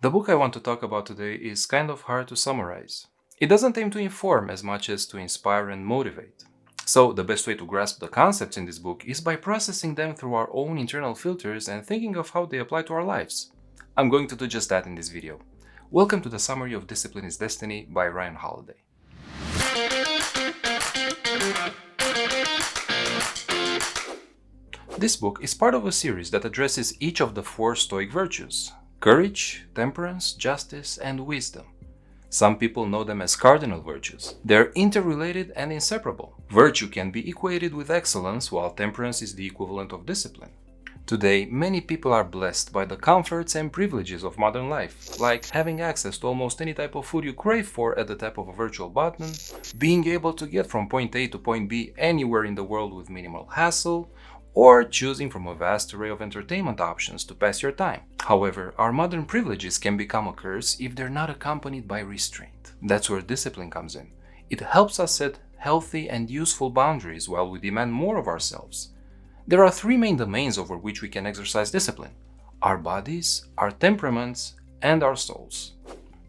The book I want to talk about today is kind of hard to summarize. It doesn't aim to inform as much as to inspire and motivate. So, the best way to grasp the concepts in this book is by processing them through our own internal filters and thinking of how they apply to our lives. I'm going to do just that in this video. Welcome to the Summary of Discipline is Destiny by Ryan Holiday. This book is part of a series that addresses each of the 4 Stoic virtues: courage, temperance, justice, and wisdom. Some people know them as cardinal virtues. They're interrelated and inseparable. Virtue can be equated with excellence, while temperance is the equivalent of discipline. Today, many people are blessed by the comforts and privileges of modern life, like having access to almost any type of food you crave for at the tap of a virtual button, being able to get from point A to point B anywhere in the world with minimal hassle, or choosing from a vast array of entertainment options to pass your time. However, our modern privileges can become a curse if they're not accompanied by restraint. That's where discipline comes in. It helps us set healthy and useful boundaries while we demand more of ourselves. There are 3 main domains over which we can exercise discipline: our bodies, our temperaments, and our souls.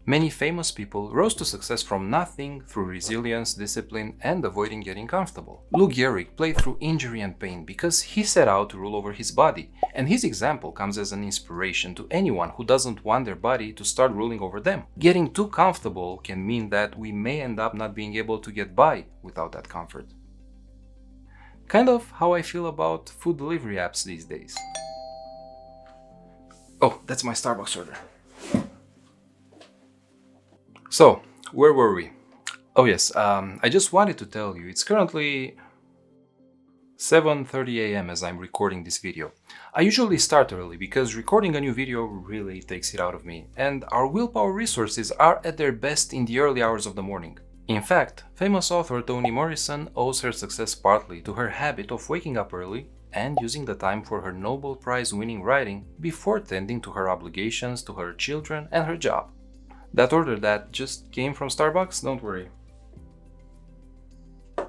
Many famous people rose to success from nothing through resilience, discipline, and avoiding getting comfortable. Lou Gehrig played through injury and pain because he set out to rule over his body, and his example comes as an inspiration to anyone who doesn't want their body to start ruling over them. Getting too comfortable can mean that we may end up not being able to get by without that comfort. Kind of how I feel about food delivery apps these days. Oh, that's my Starbucks order. So, where were we? Oh yes, I just wanted to tell you, it's currently 7:30 a.m. as I'm recording this video. I usually start early because recording a new video really takes it out of me, and our willpower resources are at their best in the early hours of the morning. In fact, famous author Toni Morrison owes her success partly to her habit of waking up early and using the time for her Nobel Prize-winning writing before tending to her obligations to her children and her job. That order that just came from Starbucks, don't worry.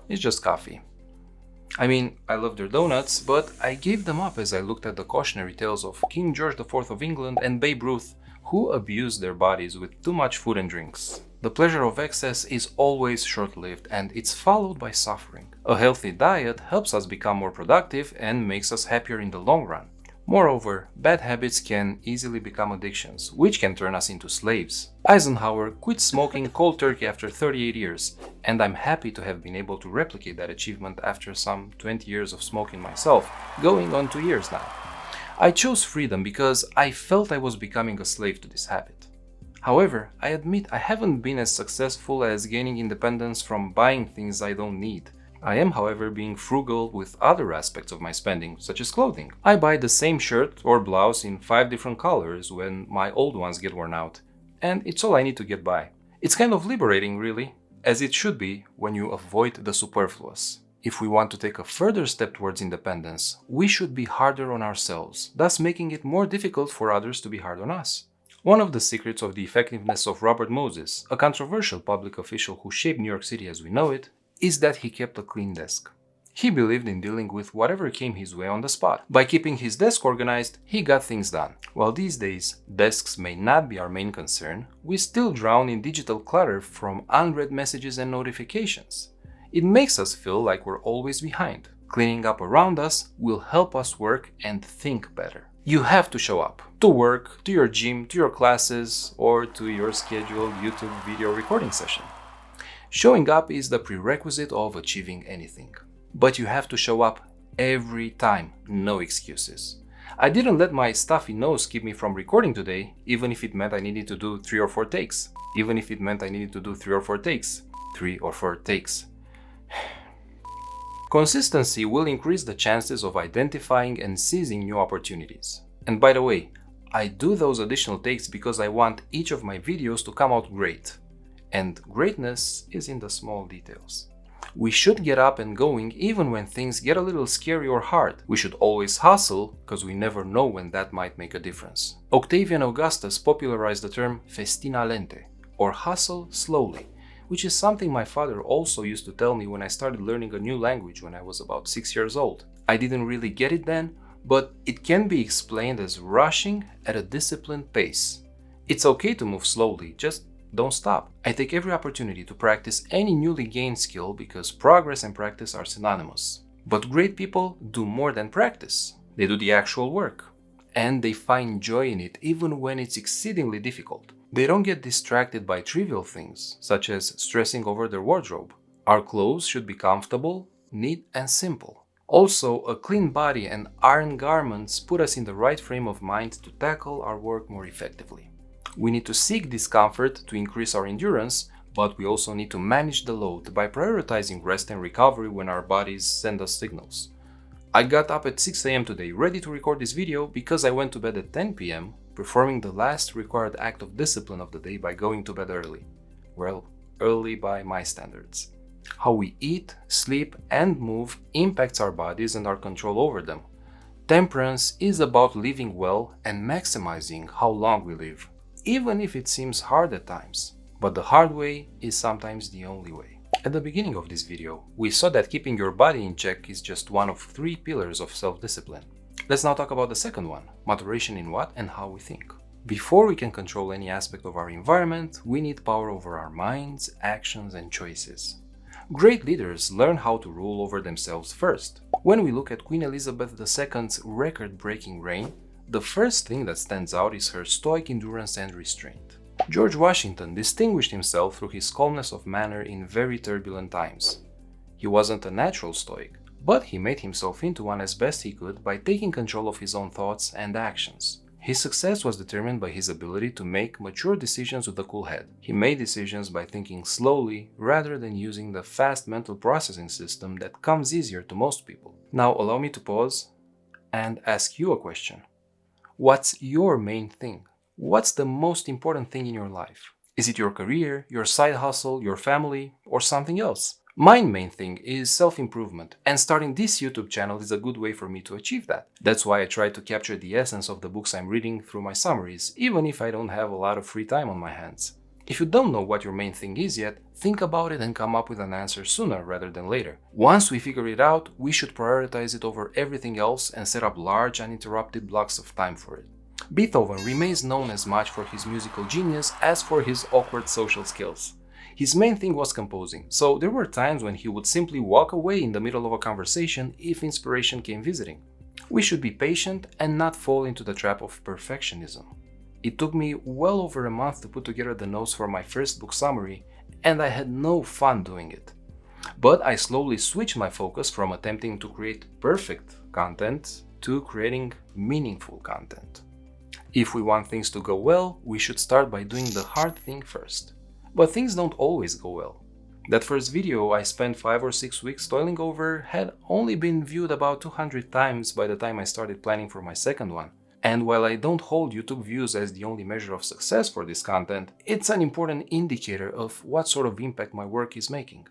It's just coffee. I mean, I love their donuts, but I gave them up as I looked at the cautionary tales of King George IV of England and Babe Ruth, who abused their bodies with too much food and drinks. The pleasure of excess is always short-lived, and it's followed by suffering. A healthy diet helps us become more productive and makes us happier in the long run. Moreover, bad habits can easily become addictions, which can turn us into slaves. Eisenhower quit smoking cold turkey after 38 years, and I'm happy to have been able to replicate that achievement after some 20 years of smoking myself, going on 2 years now. I chose freedom because I felt I was becoming a slave to this habit. However, I admit I haven't been as successful as gaining independence from buying things I don't need. I am, however, being frugal with other aspects of my spending, such as clothing. I buy the same shirt or blouse in 5 different colors when my old ones get worn out, and it's all I need to get by. It's kind of liberating, really, as it should be when you avoid the superfluous. If we want to take a further step towards independence, we should be harder on ourselves, thus making it more difficult for others to be hard on us. One of the secrets of the effectiveness of Robert Moses, a controversial public official who shaped New York City as we know it, is that he kept a clean desk. He believed in dealing with whatever came his way on the spot. By keeping his desk organized, he got things done. While these days, desks may not be our main concern, we still drown in digital clutter from unread messages and notifications. It makes us feel like we're always behind. Cleaning up around us will help us work and think better. You have to show up. To work, to your gym, to your classes, or to your scheduled YouTube video recording session. Showing up is the prerequisite of achieving anything. But you have to show up every time, no excuses. I didn't let my stuffy nose keep me from recording today, even if it meant I needed to do 3 or 4 takes. 3 or 4 takes. Consistency will increase the chances of identifying and seizing new opportunities. And by the way, I do those additional takes because I want each of my videos to come out great. And greatness is in the small details. We should get up and going even when things get a little scary or hard. We should always hustle because we never know when that might make a difference. Octavian Augustus popularized the term festina lente, or hustle slowly, which is something my father also used to tell me when I started learning a new language when I was about 6 years old. I didn't really get it then, but it can be explained as rushing at a disciplined pace. It's okay to move slowly, just don't stop. I take every opportunity to practice any newly gained skill because progress and practice are synonymous. But great people do more than practice. They do the actual work. And they find joy in it even when it's exceedingly difficult. They don't get distracted by trivial things, such as stressing over their wardrobe. Our clothes should be comfortable, neat, and simple. Also, a clean body and iron garments put us in the right frame of mind to tackle our work more effectively. We need to seek discomfort to increase our endurance, but we also need to manage the load by prioritizing rest and recovery when our bodies send us signals. I got up at 6 a.m. today ready to record this video because I went to bed at 10 p.m., performing the last required act of discipline of the day by going to bed early. Well, early by my standards. How we eat, sleep, and move impacts our bodies and our control over them. Temperance is about living well and maximizing how long we live, even if it seems hard at times. But the hard way is sometimes the only way. At the beginning of this video, we saw that keeping your body in check is just one of 3 pillars of self-discipline. Let's now talk about the second one, moderation in what and how we think. Before we can control any aspect of our environment, we need power over our minds, actions, and choices. Great leaders learn how to rule over themselves first. When we look at Queen Elizabeth II's record-breaking reign, the first thing that stands out is her stoic endurance and restraint. George Washington distinguished himself through his calmness of manner in very turbulent times. He wasn't a natural stoic, but he made himself into one as best he could by taking control of his own thoughts and actions. His success was determined by his ability to make mature decisions with a cool head. He made decisions by thinking slowly rather than using the fast mental processing system that comes easier to most people. Now allow me to pause and ask you a question. What's your main thing? What's the most important thing in your life? Is it your career, your side hustle, your family, or something else? My main thing is self-improvement, and starting this YouTube channel is a good way for me to achieve that. That's why I try to capture the essence of the books I'm reading through my summaries, even if I don't have a lot of free time on my hands. If you don't know what your main thing is yet, think about it and come up with an answer sooner rather than later. Once we figure it out, we should prioritize it over everything else and set up large uninterrupted blocks of time for it. Beethoven remains known as much for his musical genius as for his awkward social skills. His main thing was composing, so there were times when he would simply walk away in the middle of a conversation if inspiration came visiting. We should be patient and not fall into the trap of perfectionism. It took me well over a month to put together the notes for my first book summary, and I had no fun doing it. But I slowly switched my focus from attempting to create perfect content to creating meaningful content. If we want things to go well, we should start by doing the hard thing first. But things don't always go well. That first video I spent 5 or 6 weeks toiling over had only been viewed about 200 times by the time I started planning for my second one. And while I don't hold YouTube views as the only measure of success for this content, it's an important indicator of what sort of impact my work is making.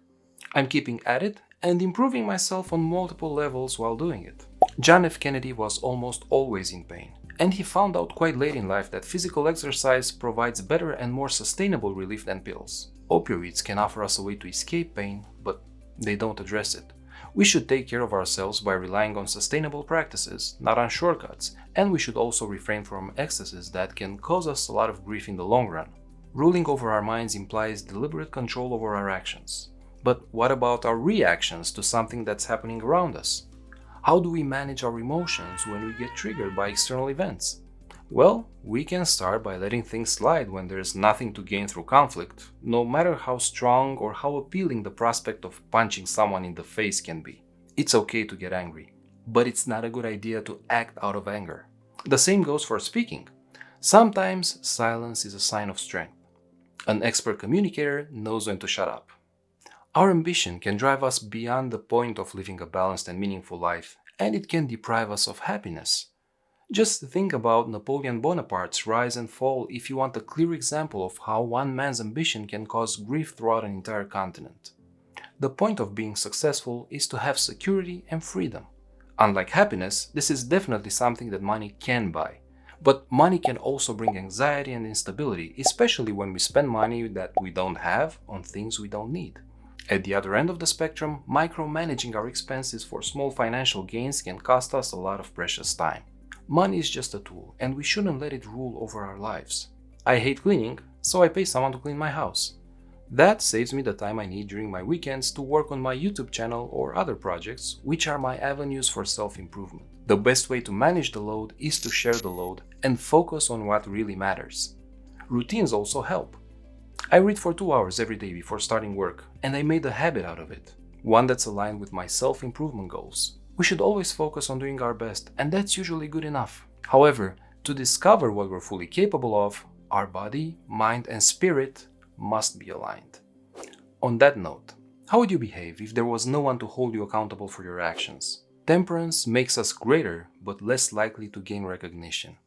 I'm keeping at it and improving myself on multiple levels while doing it. John F. Kennedy was almost always in pain. And he found out quite late in life that physical exercise provides better and more sustainable relief than pills. Opioids can offer us a way to escape pain, but they don't address it. We should take care of ourselves by relying on sustainable practices, not on shortcuts, and we should also refrain from excesses that can cause us a lot of grief in the long run. Ruling over our minds implies deliberate control over our actions. But what about our reactions to something that's happening around us? How do we manage our emotions when we get triggered by external events? Well, we can start by letting things slide when there's nothing to gain through conflict, no matter how strong or how appealing the prospect of punching someone in the face can be. It's okay to get angry, but it's not a good idea to act out of anger. The same goes for speaking. Sometimes silence is a sign of strength. An expert communicator knows when to shut up. Our ambition can drive us beyond the point of living a balanced and meaningful life, and it can deprive us of happiness. Just think about Napoleon Bonaparte's rise and fall if you want a clear example of how one man's ambition can cause grief throughout an entire continent. The point of being successful is to have security and freedom. Unlike happiness, this is definitely something that money can buy. But money can also bring anxiety and instability, especially when we spend money that we don't have on things we don't need. At the other end of the spectrum, micromanaging our expenses for small financial gains can cost us a lot of precious time. Money is just a tool, and we shouldn't let it rule over our lives. I hate cleaning, so I pay someone to clean my house. That saves me the time I need during my weekends to work on my YouTube channel or other projects, which are my avenues for self-improvement. The best way to manage the load is to share the load and focus on what really matters. Routines also help. I read for 2 hours every day before starting work, and I made a habit out of it, one that's aligned with my self-improvement goals. We should always focus on doing our best, and that's usually good enough. However, to discover what we're fully capable of, our body, mind, and spirit must be aligned. On that note, how would you behave if there was no one to hold you accountable for your actions? Temperance makes us greater but less likely to gain recognition.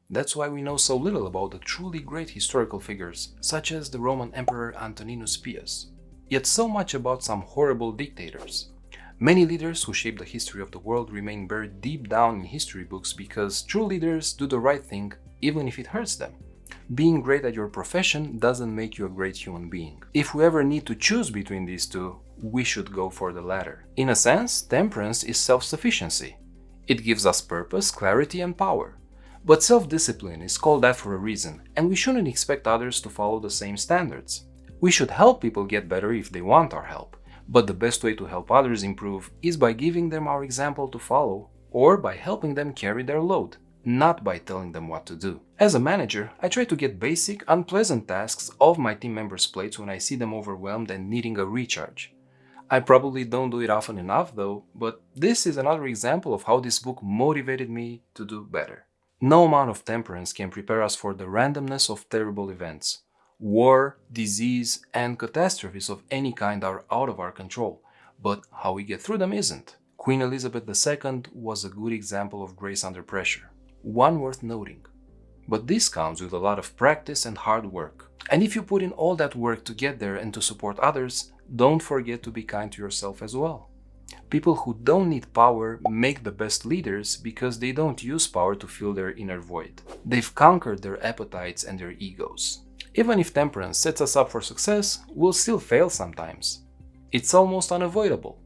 That's why we know so little about the truly great historical figures, such as the Roman Emperor Antoninus Pius, yet so much about some horrible dictators. Many leaders who shaped the history of the world remain buried deep down in history books because true leaders do the right thing even if it hurts them. Being great at your profession doesn't make you a great human being. If we ever need to choose between these two, we should go for the latter. In a sense, temperance is self-sufficiency. It gives us purpose, clarity, and power. But self-discipline is called that for a reason, and we shouldn't expect others to follow the same standards. We should help people get better if they want our help, but the best way to help others improve is by giving them our example to follow, or by helping them carry their load, not by telling them what to do. As a manager, I try to get basic, unpleasant tasks off my team members' plates when I see them overwhelmed and needing a recharge. I probably don't do it often enough though, but this is another example of how this book motivated me to do better. No amount of temperance can prepare us for the randomness of terrible events. War, disease, and catastrophes of any kind are out of our control, but how we get through them isn't. Queen Elizabeth II was a good example of grace under pressure, one worth noting. But this comes with a lot of practice and hard work. And if you put in all that work to get there and to support others, don't forget to be kind to yourself as well. People who don't need power make the best leaders because they don't use power to fill their inner void. They've conquered their appetites and their egos. Even if temperance sets us up for success, we'll still fail sometimes. It's almost unavoidable.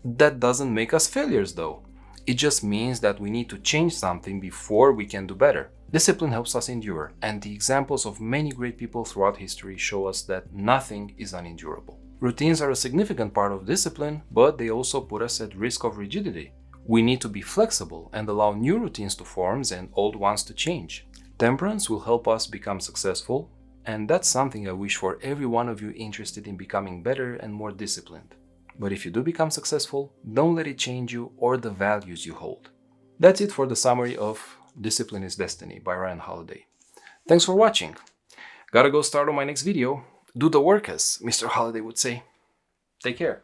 That doesn't make us failures though. It just means that we need to change something before we can do better. Discipline helps us endure, and the examples of many great people throughout history show us that nothing is unendurable. Routines are a significant part of discipline, but they also put us at risk of rigidity. We need to be flexible and allow new routines to form and old ones to change. Temperance will help us become successful, and that's something I wish for every one of you interested in becoming better and more disciplined. But if you do become successful, don't let it change you or the values you hold. That's it for the summary of Discipline is Destiny by Ryan Holiday. Thanks for watching. Gotta go start on my next video. Do the work, as Mr. Holiday would say. Take care.